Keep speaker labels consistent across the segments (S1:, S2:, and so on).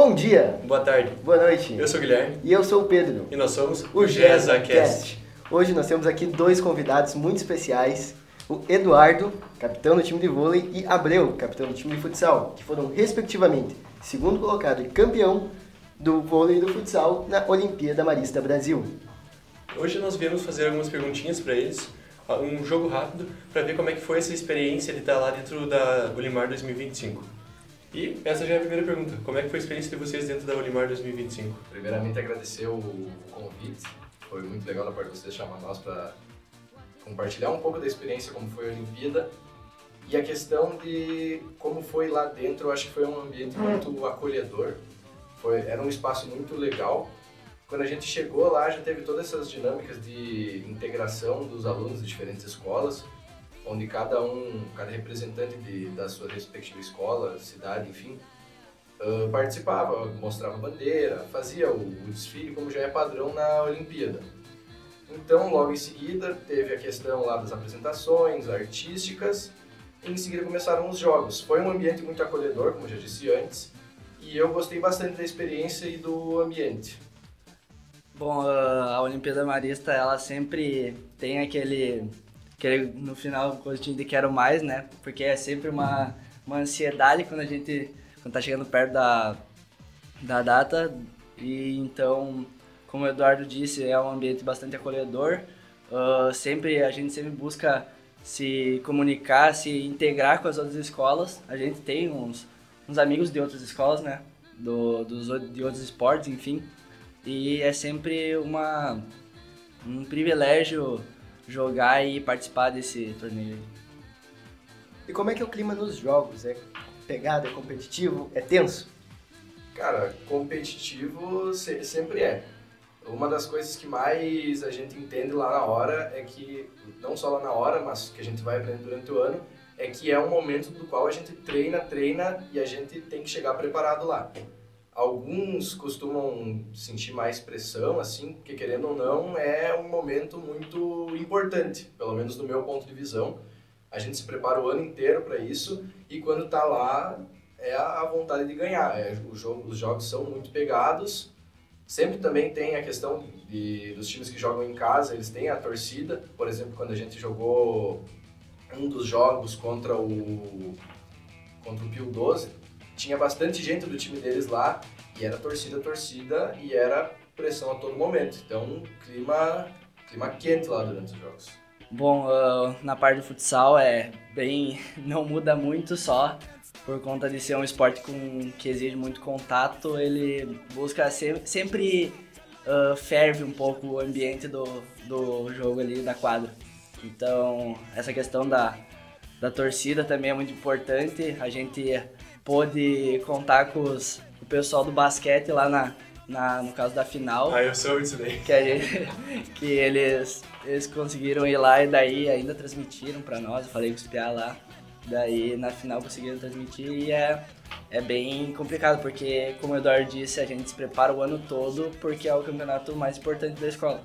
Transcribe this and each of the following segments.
S1: Bom dia,
S2: Boa tarde,
S1: boa noite.
S2: eu sou o Guilherme
S1: E eu sou o Pedro,
S2: e nós somos
S1: o GesaCast. Hoje nós temos aqui dois convidados muito especiais, o Eduardo, capitão do time de vôlei, e Abreu, capitão do time de futsal, que foram respectivamente segundo colocado e campeão do vôlei e do futsal na Olimpíada Marista Brasil.
S2: Hoje nós viemos fazer algumas perguntinhas para eles, um jogo rápido, para ver como é que foi essa experiência de estar lá dentro da Olimar 2025. E essa já é a primeira pergunta, como é que foi a experiência de vocês dentro da Olimar 2025?
S3: Primeiramente agradecer o convite, foi muito legal da parte de vocês chamar nós para compartilhar um pouco da experiência como foi a Olimpíada e a questão de como foi lá dentro. Eu acho que foi um ambiente muito acolhedor, era um espaço muito legal. Quando a gente chegou lá já teve todas essas dinâmicas de integração dos alunos de diferentes escolas, onde cada representante da sua respectiva escola, cidade, enfim, participava, mostrava a bandeira, fazia o desfile como já é padrão na Olimpíada. Então, logo em seguida, teve a questão lá das apresentações artísticas e em seguida começaram os jogos. Foi um ambiente muito acolhedor, como eu já disse antes, e eu gostei bastante da experiência e do ambiente.
S4: Bom, a Olimpíada Marista, ela sempre tem aquele no final, gostinho de quero mais, né? Porque é sempre uma ansiedade quando tá chegando perto da data. E então, como o Eduardo disse, é um ambiente bastante acolhedor. A gente sempre busca se comunicar, se integrar com as outras escolas. A gente tem uns amigos de outras escolas, né? De outros esportes, enfim. E é sempre um privilégio jogar e participar desse torneio.
S1: E como é que é o clima nos jogos? É pegado, é competitivo, é tenso?
S3: Cara, competitivo sempre é. Uma das coisas que mais a gente entende lá na hora é que, não só lá na hora, mas que a gente vai aprendendo durante o ano, é que é um momento do qual a gente treina e a gente tem que chegar preparado lá. Alguns costumam sentir mais pressão, assim, porque querendo ou não, é um momento muito importante, pelo menos do meu ponto de visão. A gente se prepara o ano inteiro para isso e quando tá lá é a vontade de ganhar. Os jogos são muito pegados. Sempre também tem a questão dos times que jogam em casa, eles têm a torcida. Por exemplo, quando a gente jogou um dos jogos contra o Pio 12, tinha bastante gente do time deles lá e era torcida e era pressão a todo momento. Então, clima quente lá durante os jogos.
S4: Bom, na parte do futsal não muda muito, só por conta de ser um esporte que exige muito contato. Ele busca sempre ferve um pouco o ambiente do jogo ali, da quadra. Então, essa questão da torcida também é muito importante. A gente pôde contar com o pessoal do basquete lá no caso da final.
S2: Eu sou isso daí.
S4: Que eles conseguiram ir lá e daí ainda transmitiram pra nós. Eu falei com os piá lá. Daí na final conseguiram transmitir e é bem complicado, porque como o Eduardo disse, a gente se prepara o ano todo porque é o campeonato mais importante da escola.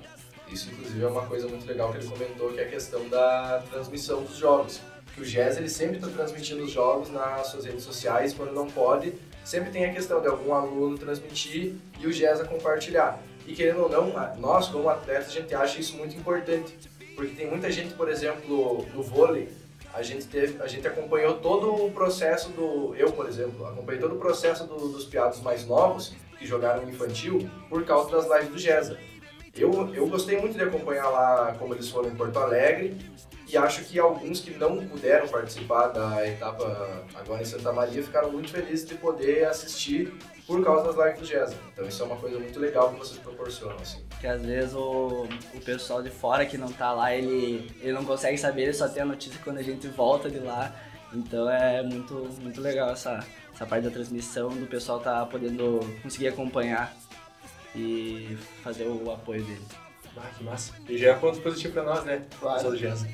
S3: Isso inclusive é uma coisa muito legal que ele comentou, que é a questão da transmissão dos jogos. Que o GES ele sempre está transmitindo os jogos nas suas redes sociais, quando não pode, sempre tem a questão de algum aluno transmitir e o GES a compartilhar. E querendo ou não, nós como atletas, a gente acha isso muito importante, porque tem muita gente, por exemplo, no vôlei, a gente acompanhou todo o processo eu, por exemplo, acompanhei todo o processo dos piados mais novos que jogaram no infantil por causa das lives do GESA. Eu gostei muito de acompanhar lá como eles foram em Porto Alegre e acho que alguns que não puderam participar da etapa agora em Santa Maria ficaram muito felizes de poder assistir por causa das lives do GESA. Então isso é uma coisa muito legal que vocês proporcionam, assim.
S4: Que às vezes o pessoal de fora que não tá lá, ele não consegue saber, ele só tem a notícia quando a gente volta de lá. Então é muito, muito legal essa parte da transmissão, do pessoal tá podendo conseguir acompanhar e fazer o apoio dele.
S2: Que massa. E já é ponto positivo pra nós, né?
S1: Claro.
S2: Pessoal do GESA.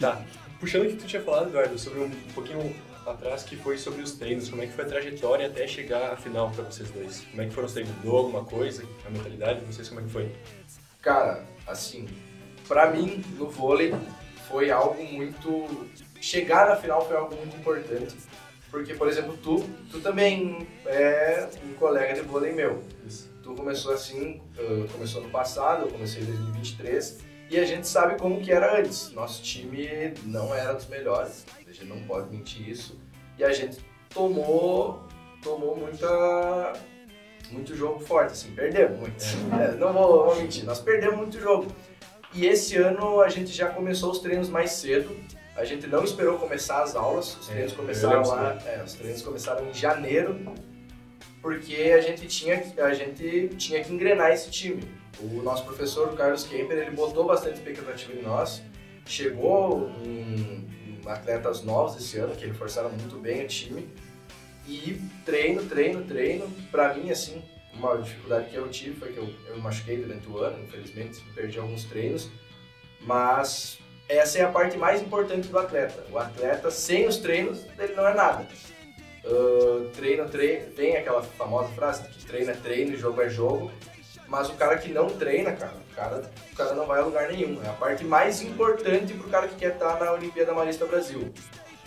S2: Tá. Puxando o que tu tinha falado, Eduardo, sobre um pouquinho atrás, que foi sobre os treinos. Como é que foi a trajetória até chegar à final pra vocês dois? Como é que foram os treinos? Mudou alguma coisa? A mentalidade de vocês, como é que foi?
S3: Cara, assim, pra mim, no vôlei, foi algo muito... Chegar na final foi algo muito importante, Porque, por exemplo, tu também é um colega de vôlei meu.
S2: Isso.
S3: Tu começou assim, começou no passado, eu comecei em 2023, e a gente sabe como que era antes. Nosso time não era dos melhores, a gente não pode mentir isso, e a gente tomou muito jogo forte, assim, perdemos muito. Não vou mentir, nós perdemos muito jogo. E esse ano a gente já começou os treinos mais cedo. A gente não esperou começar as aulas, os treinos começaram os treinos começaram em janeiro, porque a gente tinha que engrenar esse time. O nosso professor, o Carlos Kemper, ele botou bastante expectativa em nós. Chegou atletas novos esse ano, que reforçaram muito bem o time. E treino. Pra mim, assim, uma dificuldade que eu tive foi que eu me machuquei durante o ano, infelizmente, perdi alguns treinos. Mas essa é a parte mais importante do atleta. O atleta, sem os treinos, ele não é nada. Treino, tem aquela famosa frase que treino é treino, jogo é jogo. Mas o cara que não treina, o cara não vai a lugar nenhum. É a parte mais importante pro cara que quer estar na Olimpíada Marista Brasil.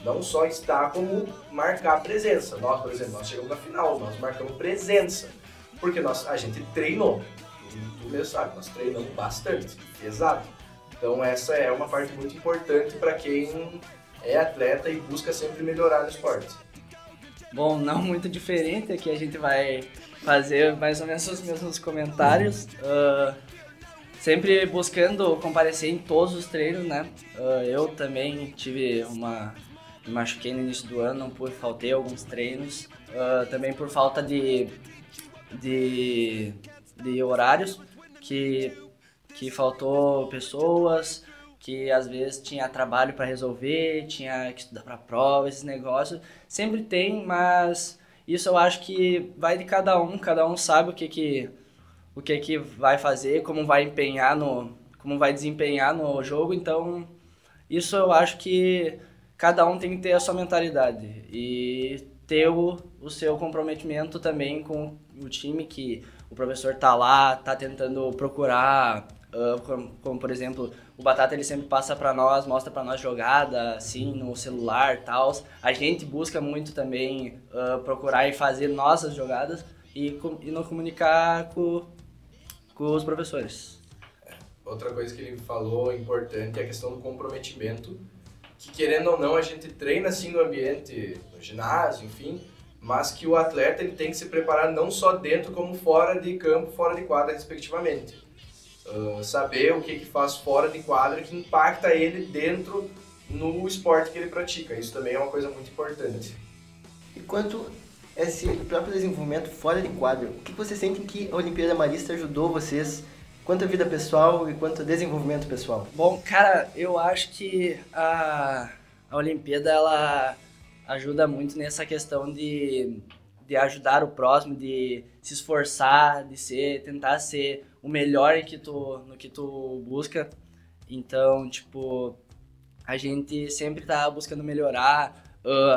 S3: Não só estar, como marcar presença. Nós, por exemplo, nós chegamos na final, nós marcamos presença. Porque a gente treinou. Tu mesmo sabe, nós treinamos bastante, pesado. Então essa é uma parte muito importante para quem é atleta e busca sempre melhorar no esporte.
S4: Bom, não muito diferente, aqui a gente vai fazer mais ou menos os mesmos comentários. Sempre buscando comparecer em todos os treinos, né? Eu também me machuquei no início do ano, faltei alguns treinos, também por falta de horários, que faltou pessoas, que às vezes tinha trabalho para resolver, tinha que estudar para prova, esses negócios. Sempre tem, mas isso eu acho que vai de cada um sabe o que vai fazer, como vai desempenhar no jogo, então isso eu acho que cada um tem que ter a sua mentalidade e ter o seu comprometimento também com o time, que o professor tá lá, tá tentando procurar, como por exemplo, o Batata ele sempre passa para nós, mostra para nós jogada, assim, no celular e tal. A gente busca muito também procurar e fazer nossas jogadas e não comunicar com os professores.
S3: Outra coisa que ele falou importante é a questão do comprometimento, que querendo ou não a gente treina assim no ambiente, no ginásio, enfim, mas que o atleta ele tem que se preparar não só dentro como fora de campo, fora de quadra, respectivamente. Saber o que faz fora de quadra que impacta ele dentro no esporte que ele pratica. Isso também é uma coisa muito importante.
S1: E quanto a esse próprio desenvolvimento fora de quadra, o que vocês sentem que a Olimpíada Marista ajudou vocês, quanto a vida pessoal e quanto a desenvolvimento pessoal?
S4: Bom, cara, eu acho que a Olimpíada ela ajuda muito nessa questão de ajudar o próximo, de se esforçar, de tentar ser o melhor no que tu busca. Então, tipo, a gente sempre tá buscando melhorar,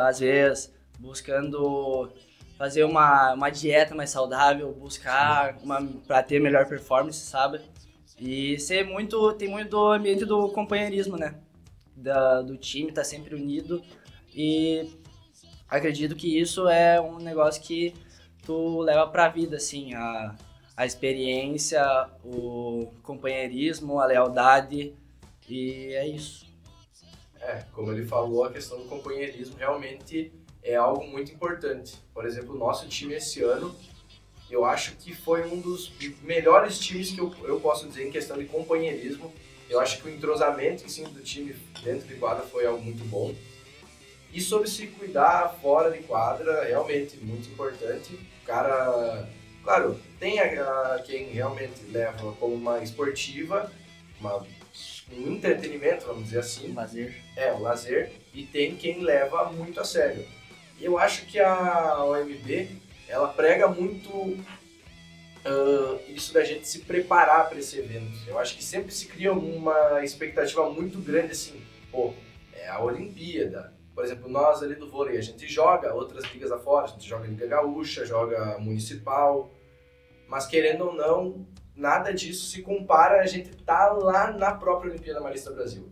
S4: às vezes buscando fazer uma dieta mais saudável, buscar para ter melhor performance, sabe? E tem muito do ambiente do companheirismo, né? Do time, tá sempre unido, e acredito que isso é um negócio que tu leva pra vida, assim, a experiência, o companheirismo, a lealdade, e é isso.
S3: Como ele falou, a questão do companheirismo realmente é algo muito importante. Por exemplo, o nosso time esse ano, eu acho que foi um dos melhores times que eu posso dizer em questão de companheirismo. Eu acho que o entrosamento em cima do time dentro de quadra foi algo muito bom. E sobre se cuidar fora de quadra, realmente muito importante. O cara, claro, tem quem realmente leva como uma esportiva, um entretenimento, vamos dizer assim.
S4: Um lazer.
S3: Um lazer. E tem quem leva muito a sério. E eu acho que a OMB, ela prega muito isso da gente se preparar para esse evento. Eu acho que sempre se cria uma expectativa muito grande, assim, é a Olimpíada. Por exemplo, nós ali do vôlei, a gente joga outras ligas afora, a gente joga Liga Gaúcha, joga Municipal, mas querendo ou não, nada disso se compara a gente estar lá na própria Olimpíada Marista Brasil.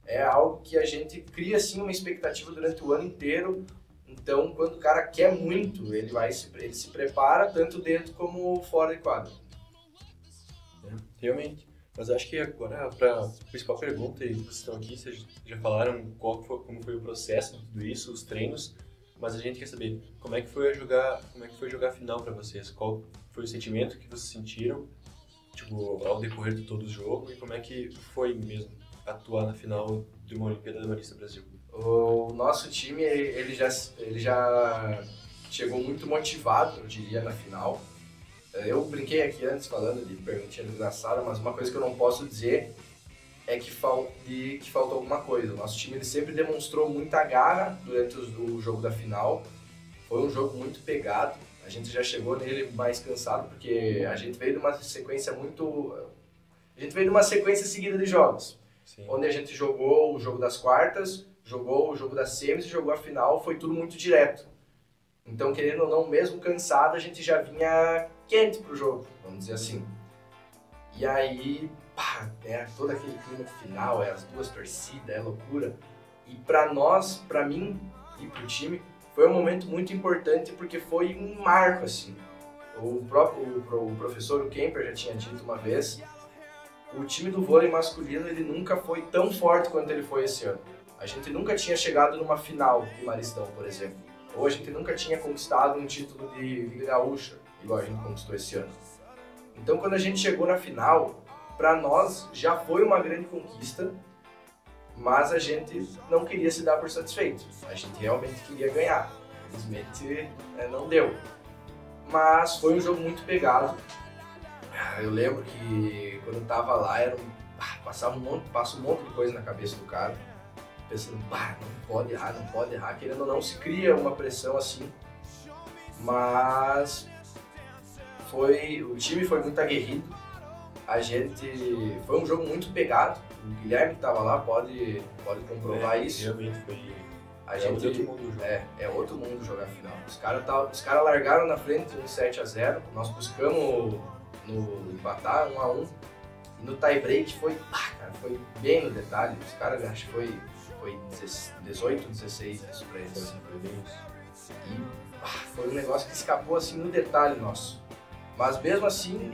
S3: É algo que a gente cria assim uma expectativa durante o ano inteiro, Então, quando o cara quer muito, ele se prepara tanto dentro como fora de quadra.
S2: Realmente. Mas acho que agora, para a principal pergunta, e vocês estão aqui, vocês já falaram como foi o processo de tudo isso, os treinos, mas a gente quer saber como é que foi jogar a final para vocês, qual foi o sentimento que vocês sentiram, tipo, ao decorrer de todo o jogo, e como é que foi mesmo atuar na final de uma Olimpíada da Marista Brasil.
S3: O nosso time, ele já chegou muito motivado, eu diria, na final. Eu brinquei aqui antes falando de perguntinha engraçada, mas uma coisa que eu não posso dizer é que faltou alguma coisa. O nosso time ele sempre demonstrou muita garra durante o jogo da final. Foi um jogo muito pegado. A gente já chegou nele mais cansado porque a gente veio de uma sequência seguida de jogos. Sim. Onde a gente jogou o jogo das quartas, jogou o jogo das semis e jogou a final, foi tudo muito direto. Então, querendo ou não, mesmo cansado, a gente já vinha quente pro jogo, vamos dizer assim. E aí, todo aquele clima final, as duas torcidas, é loucura. E pra nós, pra mim e pro time, foi um momento muito importante porque foi um marco, assim. O professor Kemper já tinha dito uma vez, o time do vôlei masculino ele nunca foi tão forte quanto ele foi esse ano. A gente nunca tinha chegado numa final de Maristão, por exemplo. Ou a gente nunca tinha conquistado um título de Liga Gaúcha, igual a gente conquistou esse ano. Então, quando a gente chegou na final, para nós já foi uma grande conquista, mas a gente não queria se dar por satisfeito. A gente realmente queria ganhar. Infelizmente, não deu. Mas foi um jogo muito pegado. Eu lembro que quando eu tava lá, passa um monte de coisa na cabeça do cara. Pensando, não pode errar, querendo ou não, se cria uma pressão assim. Mas o time foi muito aguerrido. Foi um jogo muito pegado. O Guilherme que estava lá pode comprovar isso.
S2: Realmente foi.
S3: Outro mundo jogar. É outro mundo jogar final. Os caras largaram na frente um 7-0. Nós buscamos no empatar 1-1. E no tie break foi bem no detalhe. Os caras, acho que foi 18, 16 isso pra eles. E foi um negócio que escapou assim no detalhe nosso. Mas mesmo assim,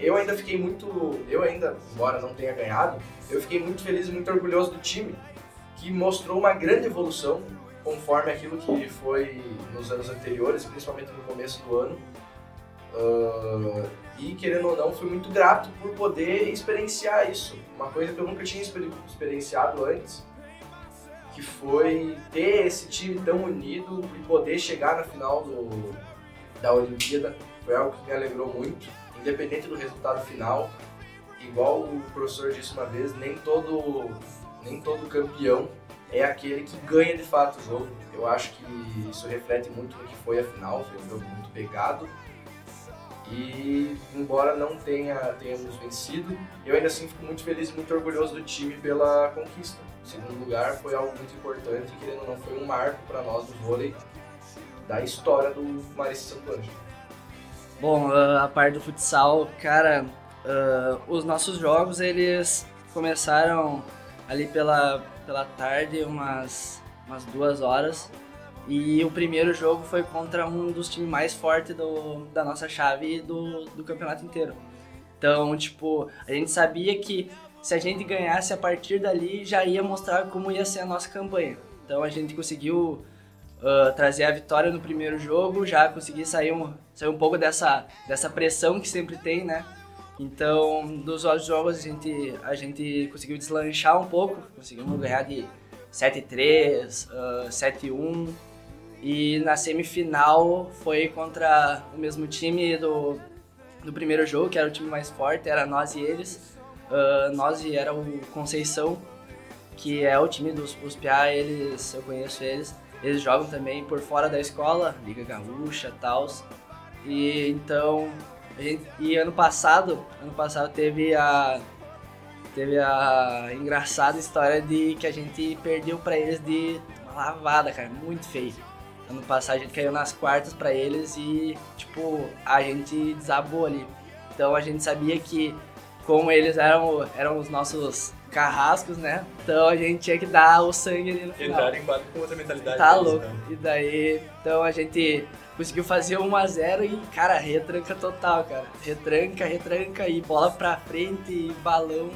S3: embora não tenha ganhado, eu fiquei muito feliz e muito orgulhoso do time, que mostrou uma grande evolução conforme aquilo que foi nos anos anteriores, principalmente no começo do ano. E querendo ou não, fui muito grato por poder experienciar isso. Uma coisa que eu nunca tinha experienciado antes, que foi ter esse time tão unido e poder chegar na final da Olimpíada. Foi algo que me alegrou muito, independente do resultado final. Igual o professor disse uma vez, nem todo campeão é aquele que ganha de fato o jogo. Eu acho que isso reflete muito no que foi a final, foi um jogo muito pegado. E embora não tenhamos vencido, eu ainda assim fico muito feliz e muito orgulhoso do time pela conquista. O segundo lugar foi algo muito importante, querendo ou não, foi um marco para nós do vôlei da história do Marista Santo Ângelo.
S4: Bom, a parte do futsal, cara, os nossos jogos, eles começaram ali pela tarde, umas 2 horas, e o primeiro jogo foi contra um dos times mais fortes da nossa chave do campeonato inteiro. Então, tipo, a gente sabia que se a gente ganhasse a partir dali, já ia mostrar como ia ser a nossa campanha. Então a gente conseguiu trazer a vitória no primeiro jogo, já consegui sair um pouco dessa pressão que sempre tem, né? Então, dos outros jogos a gente conseguiu deslanchar um pouco, conseguimos ganhar de 7-3, 7-1, e na semifinal foi contra o mesmo time do primeiro jogo, que era o time mais forte, era nós e eles. Nós era o Conceição, que é o time dos Piá, eu conheço eles. Eles jogam também por fora da escola, Liga Gaúcha e tal. E então, ano passado teve a engraçada história de que a gente perdeu pra eles de uma lavada, cara, muito feio. Ano passado a gente caiu nas quartas pra eles e, tipo, a gente desabou ali. Então a gente sabia que, como eles eram os nossos carrascos, né? Então a gente tinha que dar o sangue ali no final.
S2: Entrar em quadro com outra mentalidade.
S4: Tá
S2: deles,
S4: louco.
S2: né?
S4: E daí, então a gente conseguiu fazer 1-0 e, cara, retranca total, cara. Retranca e bola pra frente e balão.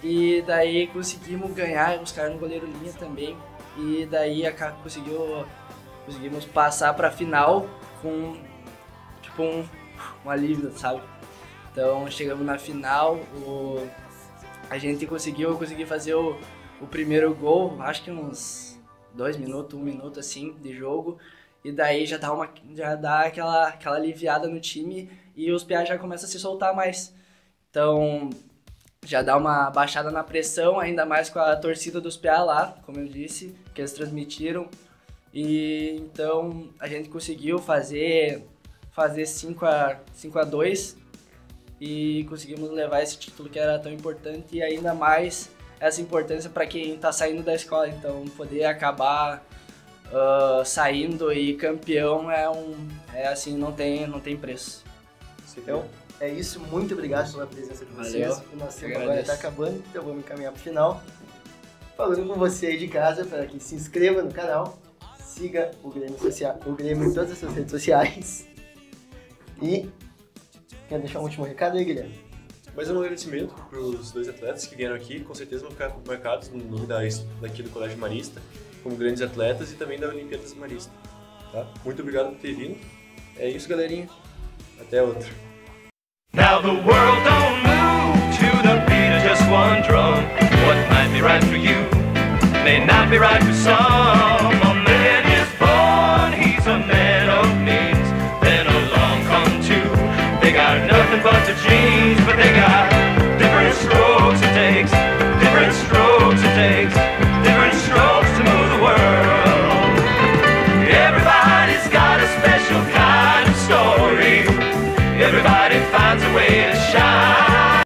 S4: E daí conseguimos ganhar, os caras no goleiro linha também. E daí conseguimos passar pra final com, tipo, um alívio, sabe? Então chegamos na final, a gente conseguiu fazer o primeiro gol, acho que uns 2 minutos, 1 minuto assim de jogo. E daí já dá aquela aliviada no time e os PA já começam a se soltar mais. Então já dá uma baixada na pressão, ainda mais com a torcida dos PA lá, como eu disse, que eles transmitiram. E então a gente conseguiu fazer 5-2 e conseguimos levar esse título que era tão importante e ainda mais essa importância para quem está saindo da escola. Então poder acabar saindo e campeão assim, não tem preço.
S1: Então, é isso. Muito obrigado pela presença de vocês.
S4: Valeu.
S1: O nosso tempo agora está acabando, então vou me encaminhar para o final. Falando com você aí de casa, para que se inscreva no canal, siga o Grêmio em todas as suas redes sociais. E quer deixar um último recado aí, Guilherme?
S2: Mais um agradecimento para os 2 atletas que vieram aqui, com certeza vão ficar marcados no nome daqui do Colégio Marista, como grandes atletas e também da Olimpíadas Marista. Tá? Muito obrigado por ter vindo. É isso, galerinha. Até outra.
S5: Now the world don't move to the beat of just one drum. What might be right for you may not be right for some.